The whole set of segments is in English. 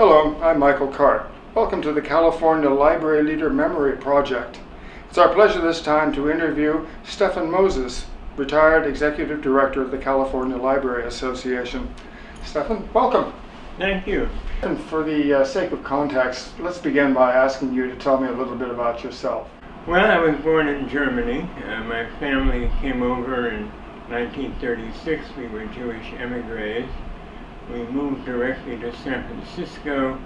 Hello, I'm Michael Cart. Welcome to the California Library Leader Memory Project. It's our pleasure this time to interview Stephen Moses, retired Executive Director of the California Library Association. Stephen, welcome. Thank you. And for the sake of context, let's begin by asking you to tell me a little bit about yourself. Well, I was born in Germany. My family came over in 1936. We were Jewish emigres. We moved directly to San Francisco.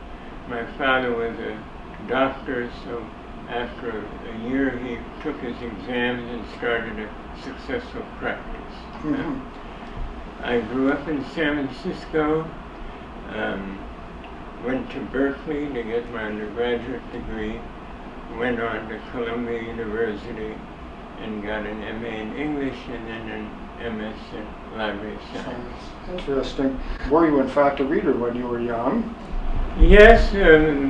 My father was a doctor, so after a year he took his exams and started a successful practice. I grew up in San Francisco, went to Berkeley to get my undergraduate degree, went on to Columbia University and got an MA in English and then an MS in Library Science. Interesting. Were you in fact a reader when you were young? Yes,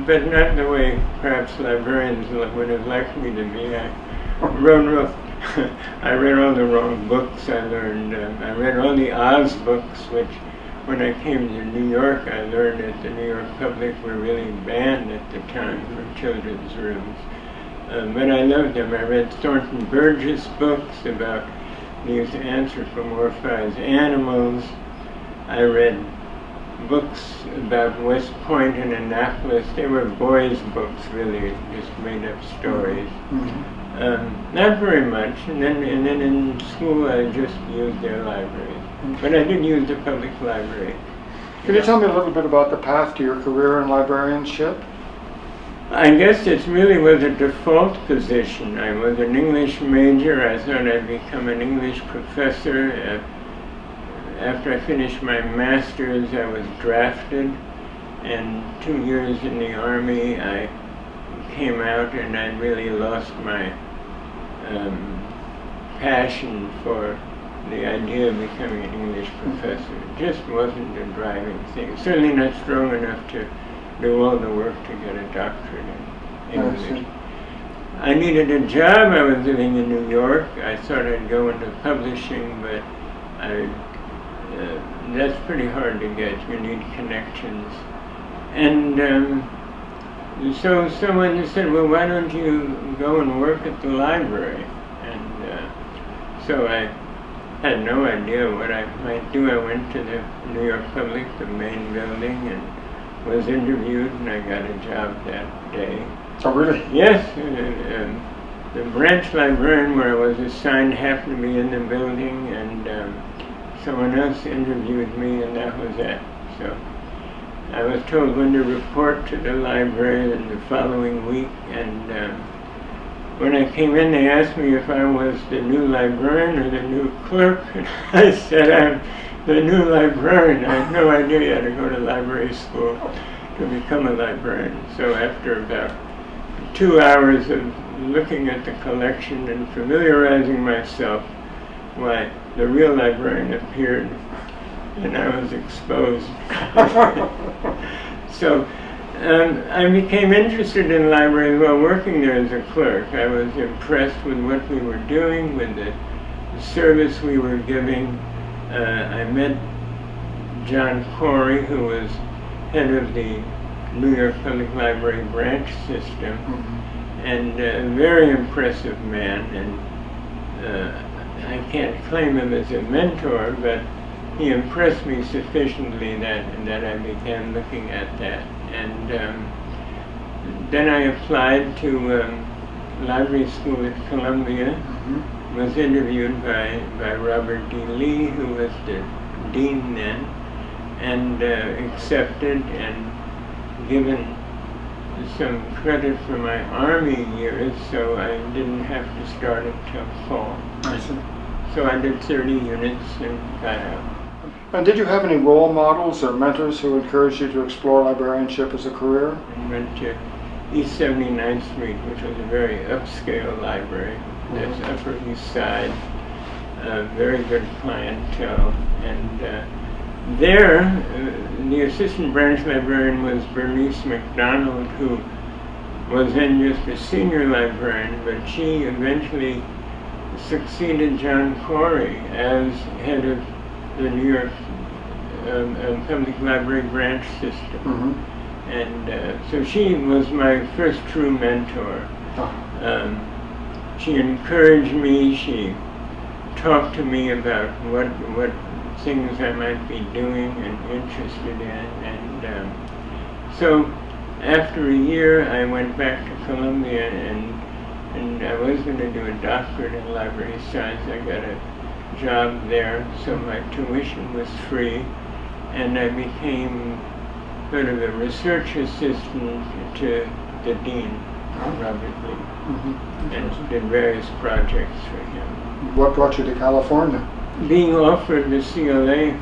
but not the way perhaps librarians would have liked me to be. I read all the wrong books. I read all the Oz books, which when I came to New York, I learned that the New York public were really banned at the time from children's rooms. But I loved them. I read Thornton Burgess books about these anthropomorphized animals. I read books about West Point and Annapolis. They were boys' books, really, just made-up stories. Not very much. And then in school, I just used their libraries. But I did use the public library. Can you tell me a little bit about the path to your career in librarianship? I guess it really was a default position. I was an English major. I thought I'd become an English professor. After I finished my master's, I was drafted, and 2 years in the Army, I came out and I really lost my passion for the idea of becoming an English professor. It just wasn't a driving thing. Certainly not strong enough to do all the work to get a doctorate in English. I needed a job. I was living in New York. I thought I'd go into publishing, but that's pretty hard to get. You need connections. And so someone just said, well, why don't you go and work at the library? And so I had no idea what I might do. I went to the New York Public, the main building, and was interviewed, and I got a job that day. Oh, really? Yes. The branch librarian where I was assigned happened to be in the building, and someone else interviewed me, and that was it. So I was told when to report to the library in the following week, and when I came in, they asked me if I was the new librarian or the new clerk, and I said, I'm the new librarian. I had no idea you had to go to library school to become a librarian. So after about 2 hours of looking at the collection and familiarizing myself, why, the real librarian appeared, and I was exposed. So I became interested in libraries while working there as a clerk. I was impressed with what we were doing, with the service we were giving. I met John Corey, who was head of the New York Public Library branch system, and a very impressive man. And I can't claim him as a mentor, but he impressed me sufficiently that I began looking at that. And then I applied to library school at Columbia, was interviewed by Robert D. Lee, who was the dean then, and accepted and given some credit for my Army years, so I didn't have to start until fall. So I did 30 units and got out. And did you have any role models or mentors who encouraged you to explore librarianship as a career? I went to East 79th Street, which was a very upscale library. That's Upper East Side, very good clientele. And there, the assistant branch librarian was Bernice McDonald, who was then just a senior librarian, but she eventually succeeded John Corey as head of the New York Public Library branch system. And so she was my first true mentor. She encouraged me, she talked to me about what things I might be doing and interested in. And so after a year I went back to Columbia, and I was going to do a doctorate in library science. I got a job there, so my tuition was free, and I became sort of a research assistant to the dean, Robert Lee, and did various projects for him. What brought you to California? Being offered the CLA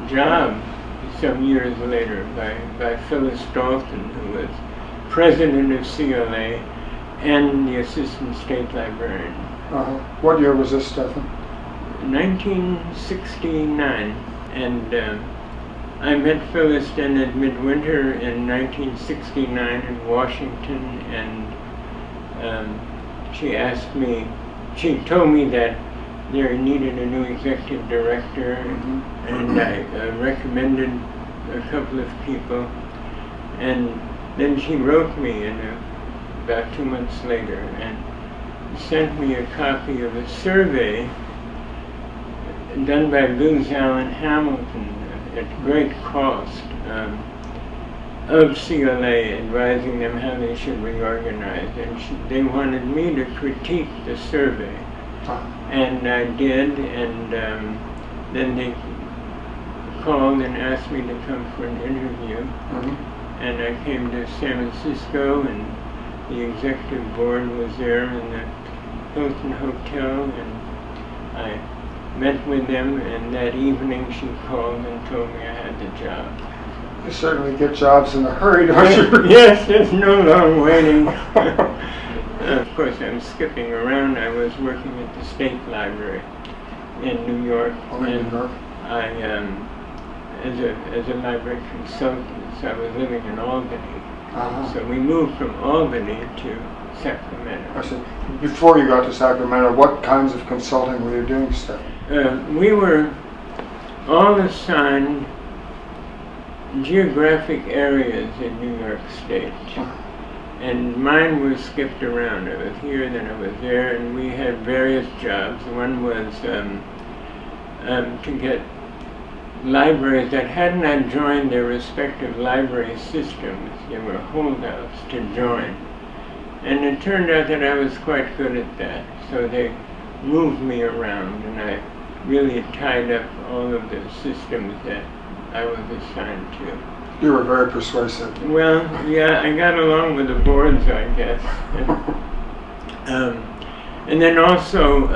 job some years later by Phyllis Dalton, who was president of CLA and the assistant state librarian. What year was this, Stephen? 1969. And I met Phyllis then at midwinter in 1969 in Washington, and she told me that they needed a new executive director, and I recommended a couple of people, and then she wrote me about 2 months later and sent me a copy of a survey done by Booz Allen Hamilton at great cost of CLA, advising them how they should reorganize, and they wanted me to critique the survey. And I did, and then they called and asked me to come for an interview. And I came to San Francisco, and the executive board was there in the Hilton Hotel, and I met with them, and that evening she called and told me I had the job. You certainly get jobs in a hurry, don't you? Yes, there's no long waiting. Of course, I'm skipping around. I was working at the State Library in New York, I as a library consultant, so I was living in Albany. So we moved from Albany to Sacramento. I see. Before you got to Sacramento, what kinds of consulting were you doing, Steph? We were all assigned geographic areas in New York State. And mine was skipped around. I was here, then I was there, and we had various jobs. One was to get libraries that had not joined their respective library systems, they were holdouts, to join. And it turned out that I was quite good at that. So they moved me around, and I really tied up all of the systems that I was assigned to. You were very persuasive. Well, yeah, I got along with the boards, I guess. And then also,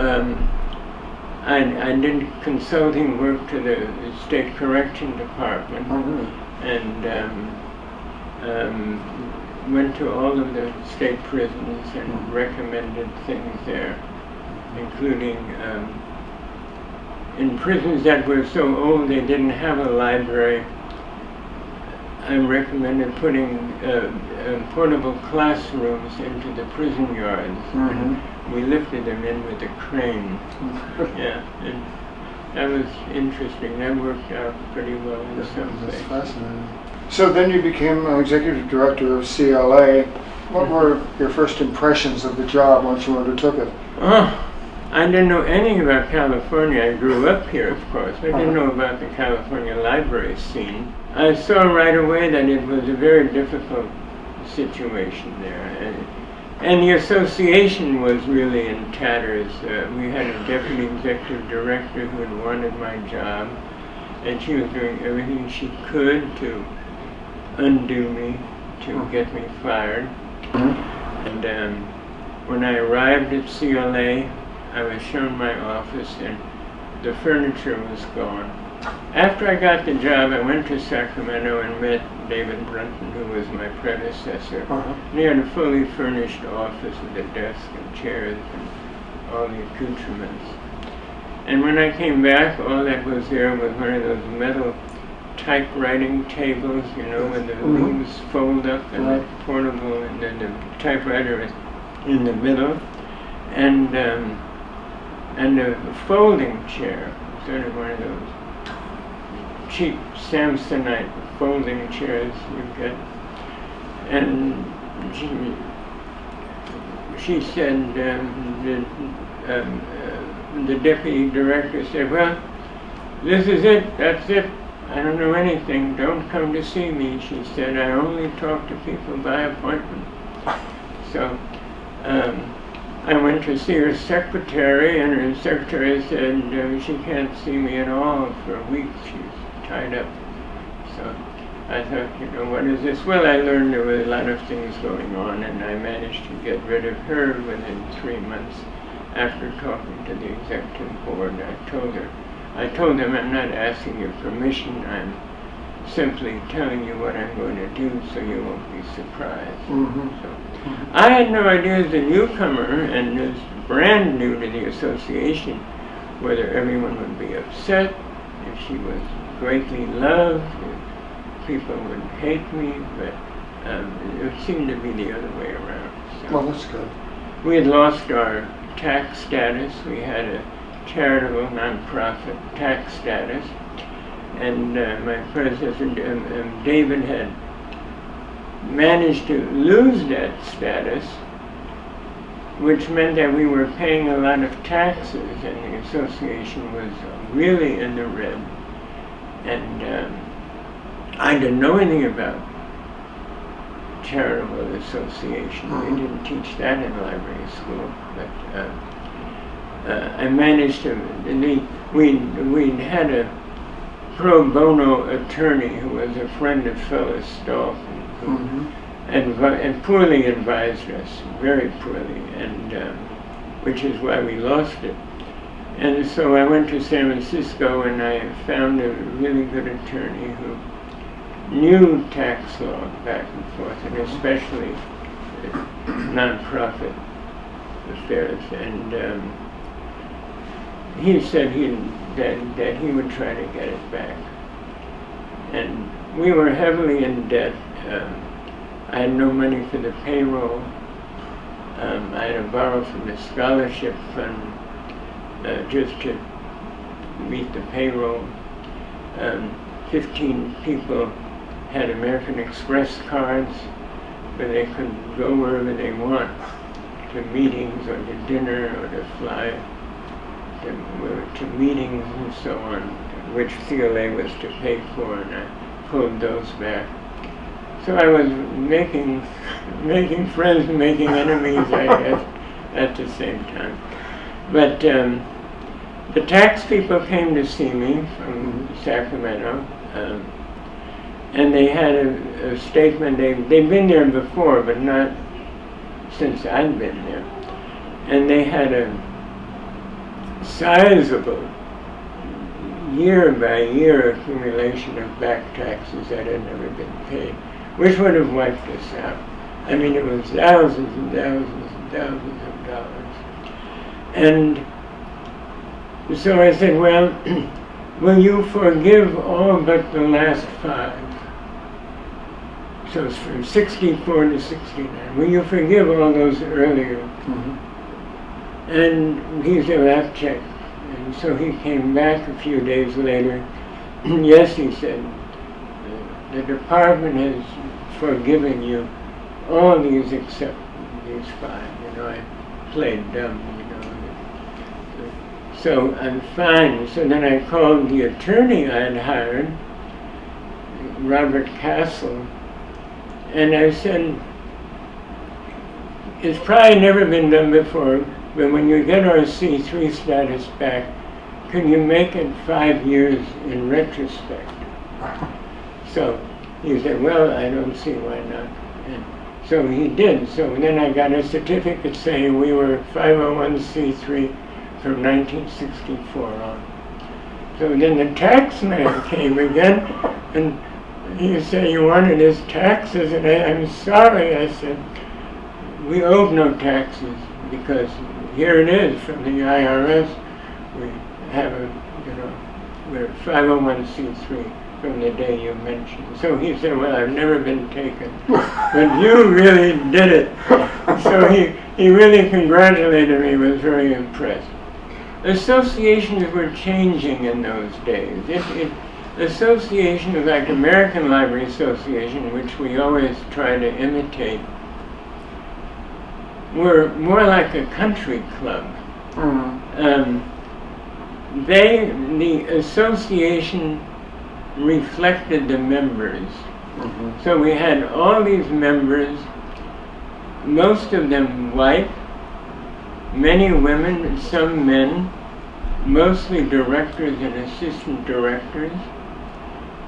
I did consulting work to the State Correction Department, and went to all of the state prisons and recommended things there, including in prisons that were so old they didn't have a library. I recommended putting portable classrooms into the prison yards. We lifted them in with a crane. Yeah, and that was interesting. That worked out pretty well in some places. That's fascinating. So then you became executive director of CLA. What were your first impressions of the job once you undertook it? Oh, I didn't know anything about California. I grew up here, of course. I didn't know about the California library scene. I saw right away that it was a very difficult situation there. And the association was really in tatters. We had a deputy executive director who had wanted my job, and she was doing everything she could to undo me, to get me fired. And when I arrived at CLA, I was shown my office, and the furniture was gone. After I got the job, I went to Sacramento and met David Brunton, who was my predecessor. And he had a fully furnished office with a desk and chairs and all the accoutrements. And when I came back, all that was there was one of those metal typewriting tables, you know, when the leaves fold up and the portable, and then the typewriter is in the middle, and a folding chair, sort of one of those cheap Samsonite folding chairs you get. And she said, the deputy director said, well, this is it, that's it. I don't know anything, don't come to see me. She said, I only talk to people by appointment. So I went to see her secretary, and her secretary said she can't see me at all for a week, she's tied up. So I thought, you know, what is this? Well, I learned there were a lot of things going on, and I managed to get rid of her within 3 months after talking to the executive board. I told them I'm not asking your permission, I'm simply telling you what I'm going to do so you won't be surprised. So, I had no idea as a newcomer and as brand new to the association whether everyone would be upset, if she was greatly loved, if people would hate me, but it seemed to be the other way around. So Well, that's good. we had lost our tax status. We had a charitable nonprofit tax status, and my predecessor David had managed to lose that status, which meant that we were paying a lot of taxes, and the association was really in the red. And I didn't know anything about charitable association. We didn't teach that in library school, but I managed to, we had a pro bono attorney who was a friend of Phyllis Stahl, and poorly advised us, very poorly, and which is why we lost it. And so I went to San Francisco, and I found a really good attorney who knew tax law back and forth, and especially nonprofit affairs. And he said that he would try to get it back. And we were heavily in debt. I had no money for the payroll. I had to borrow from the scholarship fund just to meet the payroll. 15 people had American Express cards where they could go wherever they want, to meetings or to dinner or to fly to meetings and so on, which CLA was to pay for, and I pulled those back. So I was making friends and making enemies, I guess, at the same time. But the tax people came to see me from Sacramento, and they had a statement. They'd been there before, but not since I'd been there. And they had a sizable year-by-year accumulation of back taxes that had never been paid, which would have wiped us out. I mean, it was thousands and thousands and thousands of dollars. And so I said, well, will you forgive all but the last 5? So it's from 64 to 69. Will you forgive all those earlier? And he said, well, I've checked. And so he came back a few days later. Yes, he said, the department has forgiven you all these except these 5. You know, I played dumb, you know. So I'm fine. So then I called the attorney I had hired, Robert Castle, and I said, it's probably never been done before, but when you get our C3 status back, can you make it 5 years in retrospect? So he said, well, I don't see why not. And so he did. So then I got a certificate saying we were 501c3 from 1964 on. So then the tax man came again, and he said, you wanted his taxes? And I'm sorry, I said, we owed no taxes, because here it is from the IRS. We have a, you know, we're 501c3 from the day you mentioned. So he said, well, I've never been taken, but you really did it. So he really congratulated me, was very impressed. Associations were changing in those days. associations like American Library Association, which we always try to imitate, were more like a country club. The association reflected the members. So we had all these members, most of them white, many women, some men, mostly directors and assistant directors,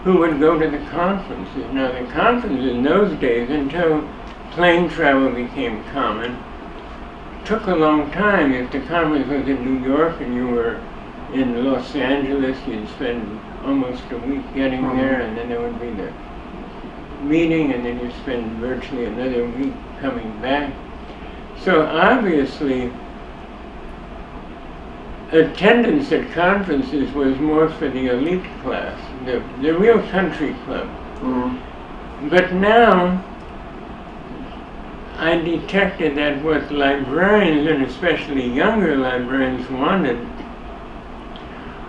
who would go to the conferences. Now the conferences in those days, until plane travel became common, took a long time. If the conference was in New York and you were in Los Angeles, you'd spend almost a week getting there, and then there would be the meeting, and then you'd spend virtually another week coming back. So obviously, attendance at conferences was more for the elite class, the real country club. But now, I detected that what librarians, and especially younger librarians, wanted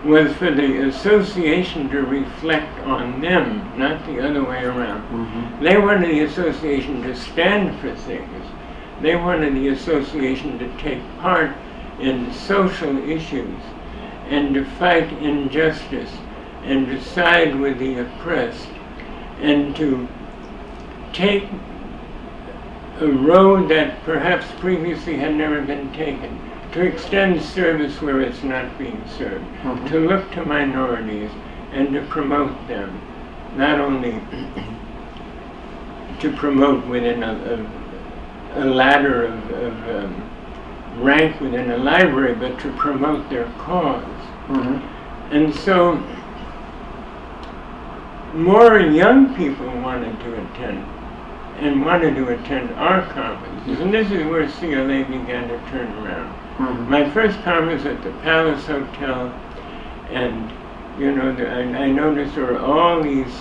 was for the association to reflect on them, not the other way around. They wanted the association to stand for things. They wanted the association to take part in social issues and to fight injustice and to side with the oppressed and to take a road that perhaps previously had never been taken, to extend service where it's not being served, to look to minorities and to promote them, not only to promote within a ladder of rank within a library, but to promote their cause. And so more young people wanted to attend, and wanted to attend our conferences. And this is where CLA began to turn around. My first conference at the Palace Hotel, and you know, I noticed there were all these,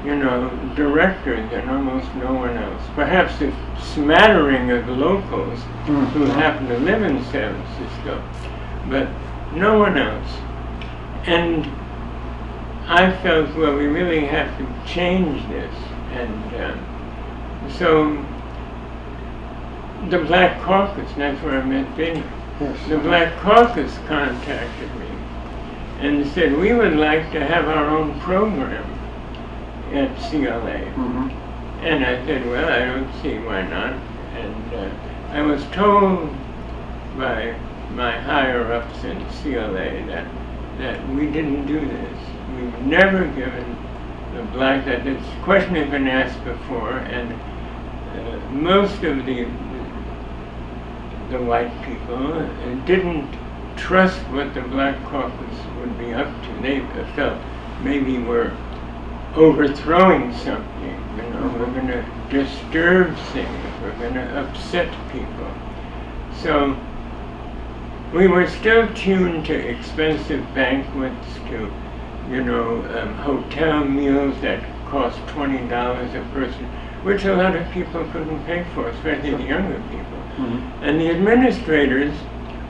you know, directors and almost no one else. Perhaps a smattering of locals who happen to live in San Francisco, but no one else. And I felt, well, we really have to change this. And so the Black Caucus, that's where I met Benny. The Black Caucus contacted me and said, we would like to have our own program at CLA. And I said, well, I don't see why not. And I was told by my higher-ups in CLA that we didn't do this. We've never given the black, that this question had been asked before, and most of the white people didn't trust what the Black Caucus would be up to. They felt maybe we're overthrowing something, you know, we're going to disturb things, we're going to upset people. So we were still tuned to expensive banquets, to, you know, hotel meals that cost $20 a person, which a lot of people couldn't pay for, especially the younger people. And the administrators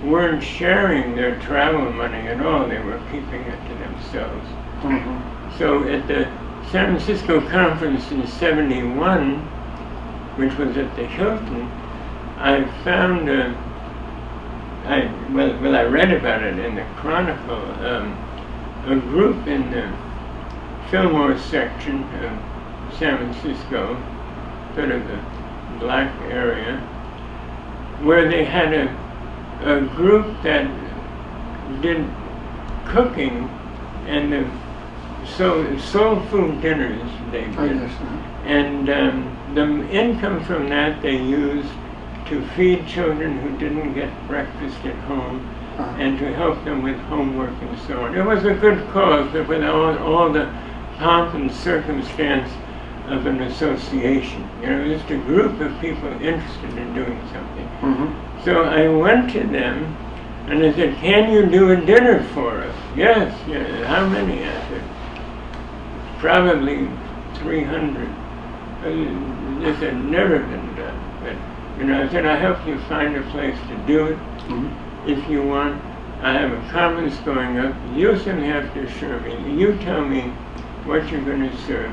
weren't sharing their travel money at all, they were keeping it to themselves. So at the San Francisco conference in '71, which was at the Hilton, I found, I read about it in the Chronicle, a group in the Fillmore section of San Francisco, sort of the black area, where they had a group that did cooking and the soul food dinners they did. And the income from that they used to feed children who didn't get breakfast at home and to help them with homework and so on. It was a good cause, but without all the pomp and circumstance of an association. You know, just a group of people interested in doing something. So I went to them and I said, can you do a dinner for us? Yes, yes. How many? I said, probably 300. This had never been done. But, you know, I said, I'll help you find a place to do it. If you want, I have a conference going up. You simply have to assure me. You tell me what you're going to serve,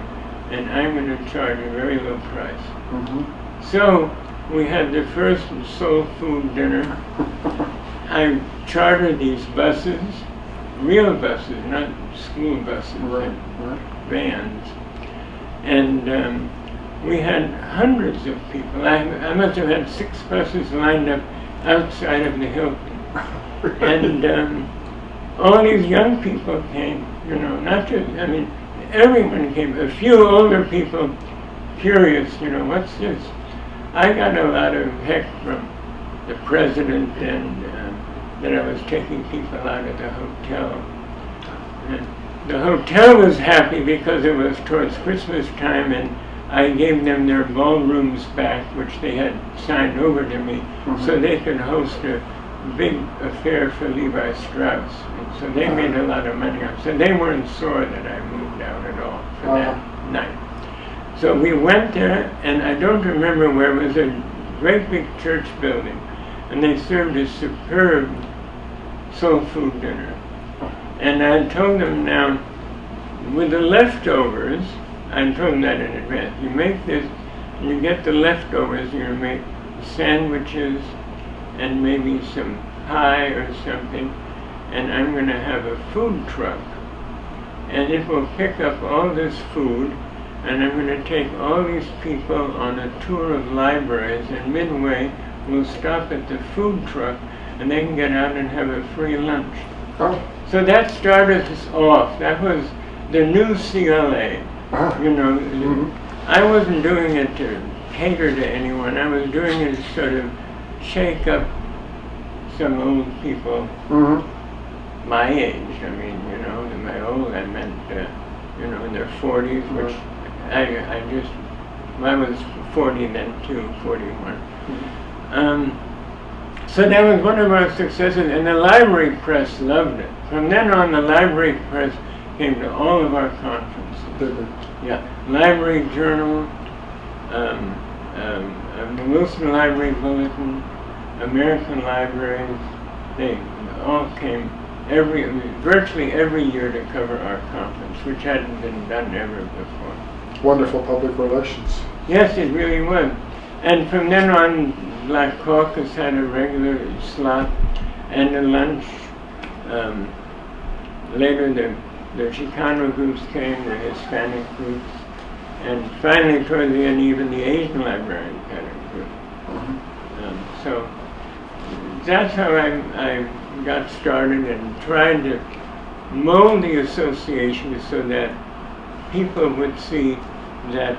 and I'm going to charge a very low price. Mm-hmm. So we had the first soul food dinner. I chartered these buses, real buses, not school buses, Right. vans, and we had hundreds of people. I must have had 6 buses lined up outside of the Hilton, and all these young people came. Not just, everyone came. A few older people, curious, what's this? I got a lot of heck from the president and that I was taking people out of the hotel. And the hotel was happy because it was towards Christmas time, and I gave them their ballrooms back, which they had signed over to me, so they could host a big affair for Levi Strauss. And so they made a lot of money. So they weren't sore that I moved out at all for that night. So we went there, and I don't remember where. It was a great big church building, and they served a superb soul food dinner. And I told them, now, with the leftovers, I told them that in advance, you make this, you get the leftovers, you're going to make sandwiches and maybe some pie or something, and I'm going to have a food truck, and it will pick up all this food, and I'm going to take all these people on a tour of libraries, and midway we'll stop at the food truck and they can get out and have a free lunch. Oh. So that started us off. That was the new CLA. I wasn't doing it to cater to anyone. I was doing it to sort of shake up some old people my age. By old I meant in their 40s, which I was 40 then too, 41. So that was one of our successes, and the library press loved it. From then on, the library press came to all of our conferences. Yeah, Library Journal, the Wilson Library Bulletin, American Libraries, they all came virtually every year to cover our conference, which hadn't been done ever before. Wonderful public relations. Yes, it really was. And from then on, Black Caucus had a regular slot and a lunch. Later, the Chicano groups came, the Hispanic groups, and finally, toward the end, even the Asian librarians had a group. So that's how I got started and tried to mold the association so that people would see that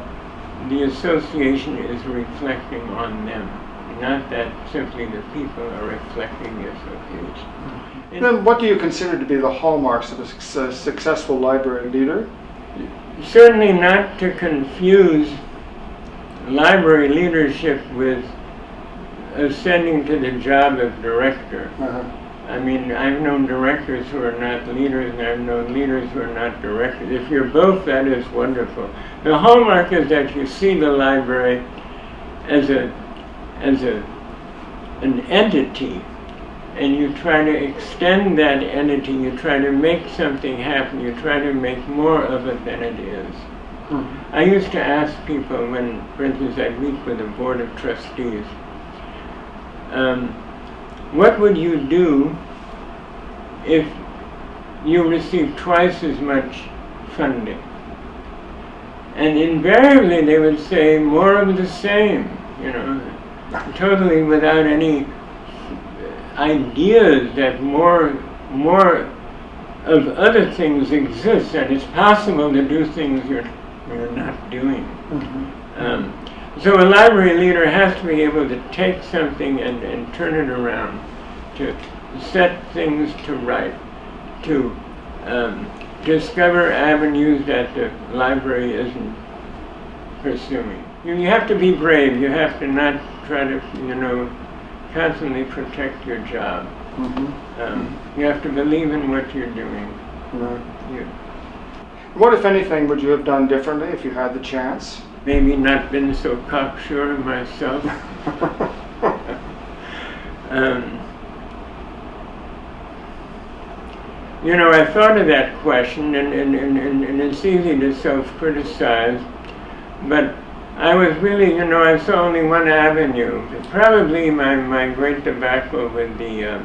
the association is reflecting on them, not that simply the people are reflecting the association. Then what do you consider to be the hallmarks of a successful library leader? Certainly not to confuse library leadership with ascending to the job of director. I've known directors who are not leaders, and I've known leaders who are not directors. If you're both, that is wonderful. The hallmark is that you see the library as an entity, and you try to extend that entity, you try to make something happen, you try to make more of it than it is. I used to ask people when, for instance, I'd meet with a board of trustees, what would you do if you received twice as much funding? And invariably they would say more of the same, totally without any ideas that more of other things exist, that it's possible to do things you're not doing. So a library leader has to be able to take something and turn it around, to set things to right, to discover avenues that the library isn't pursuing. You have to be brave. You have to not try to, constantly protect your job. You have to believe in what you're doing. What, if anything, would you have done differently if you had the chance? Maybe not been so cocksure of myself. you know, I thought of that question, and it's easy to self-criticize, but I was really, you know, I saw only one avenue. Probably my great debacle with the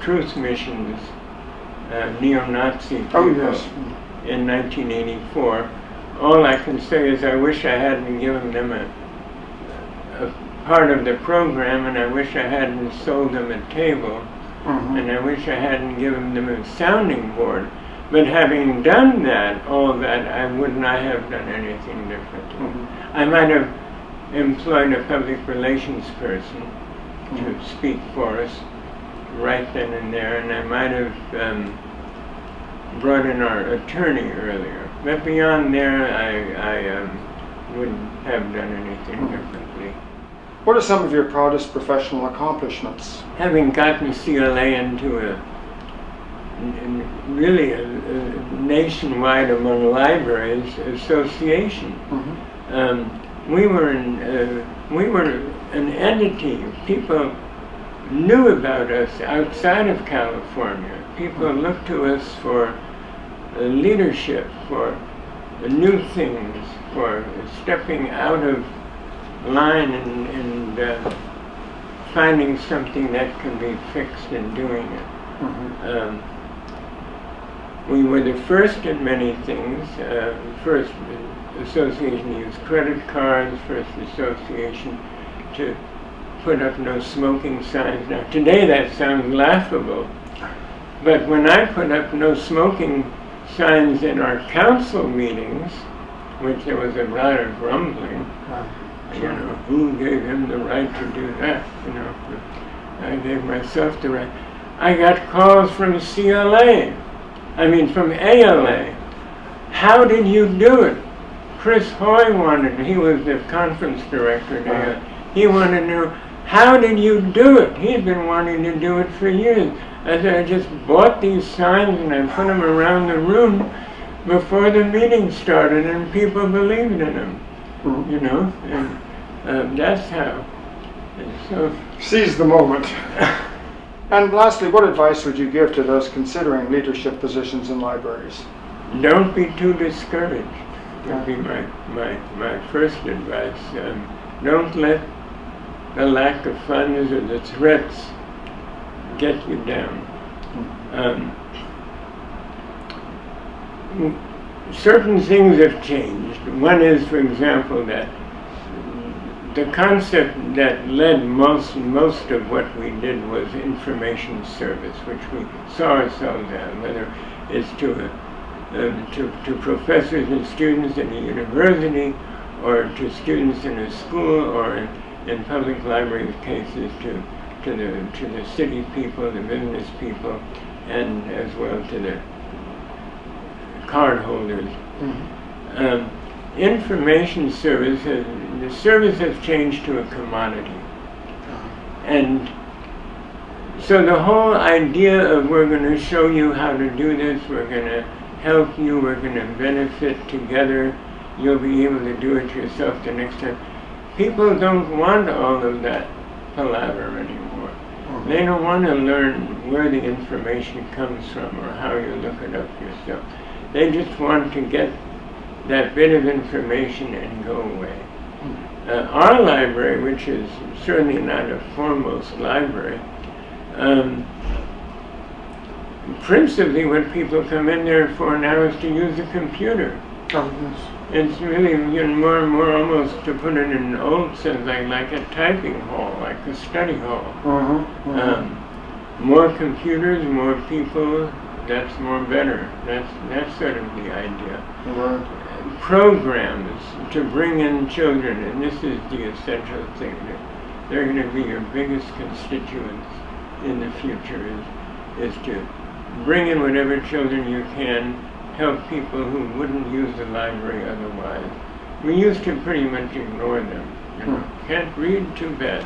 truth missions, neo-Nazi people in 1984. All I can say is I wish I hadn't given them a part of the program, and I wish I hadn't sold them a table, and I wish I hadn't given them a sounding board. But having done that, all that, I would not have done anything differently. I might have employed a public relations person to speak for us right then and there, and I might have brought in our attorney earlier. But beyond there, I wouldn't have done anything differently. What are some of your proudest professional accomplishments? Having gotten CLA into really a nationwide among libraries association. We were an entity. People knew about us outside of California. People looked to us for leadership, for new things, for stepping out of line and finding something that can be fixed and doing it. We were the first in many things, first association to use credit cards, first association to put up no smoking signs. Now today that sounds laughable, but when I put up no smoking signs in our council meetings, which there was a lot of grumbling, you know, who gave him the right to do that, you know, I gave myself the right. I got calls from from ALA. How did you do it? Chris Hoy wanted, he was the conference director there. He wanted to know, how did you do it? He'd been wanting to do it for years. I said, I just bought these signs and I put them around the room before the meeting started, and people believed in them, you know, and that's how. So seize the moment. And lastly, what advice would you give to those considering leadership positions in libraries? Don't be too discouraged, would be my first advice. Don't let the lack of funds or the threats get you down. Certain things have changed. One is, for example, that the concept that led most of what we did was information service, which we saw ourselves as, whether it's to professors and students in a university, or to students in a school, or in public library cases to the city people, the business people, and as well to the card holders. Information service, the service has changed to a commodity. And so the whole idea of we're going to show you how to do this, we're going to help you, we're going to benefit together, you'll be able to do it yourself the next time. People don't want all of that palaver anymore. They don't want to learn where the information comes from or how you look it up yourself. They just want to get that bit of information and go away. Our library, which is certainly not a foremost library, principally what people come in there for now is to use a computer. It's really, you know, more and more almost, to put it in an old sense, like a typing hall, like a study hall. More computers, more people, that's more better. That's sort of the idea. Programs to bring in children, and this is the essential thing, that they're going to be your biggest constituents in the future, is to bring in whatever children you can, help people who wouldn't use the library otherwise. We used to pretty much ignore them. You know, can't read, too bad.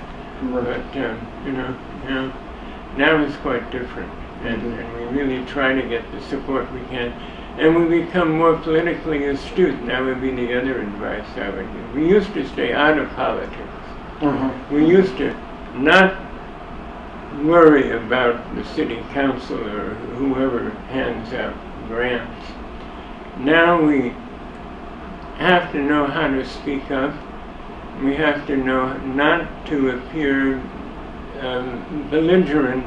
But you know, now it's quite different, and we really try to get the support we can. And we become more politically astute. That would be the other advice I would give. We used to stay out of politics. We used to not worry about the city council or whoever hands out grants. Now we have to know how to speak up. We have to know not to appear belligerent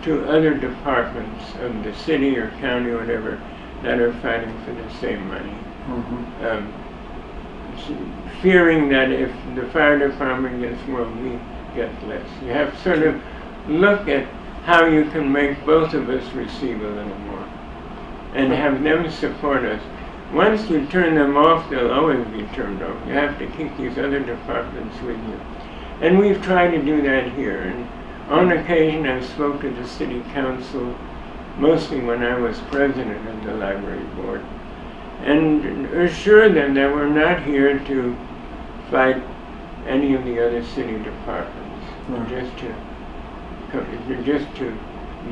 to other departments of the city or county or whatever that are fighting for the same money. Fearing that if the fire department gets more, we get less. You have to sort of look at how you can make both of us receive a little more and have them support us. Once you turn them off, they'll always be turned off. You have to keep these other departments with you. And we've tried to do that here. And on occasion, I spoke to the city council, mostly when I was president of the library board, and assured them that we're not here to fight any of the other city departments. We're just to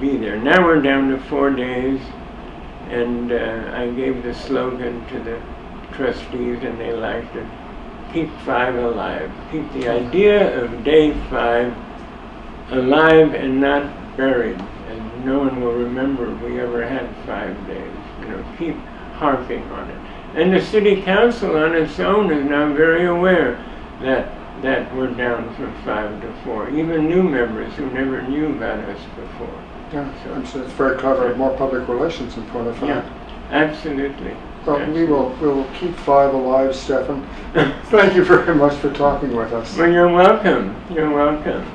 be there. Now we're down to 4 days, and I gave the slogan to the trustees, and they liked it. Keep 5 alive. Keep the idea of day 5 alive and not buried, and no one will remember we ever had 5 days. You know, keep harping on it. And the city council on its own is now very aware that we're down from 5 to 4. Even new members who never knew about us before. Yeah, so it's very clever. More public relations in point of fact. Yeah, absolutely. Well, absolutely. we will keep 5 alive, Stefan. Thank you very much for talking with us. Well, you're welcome. You're welcome.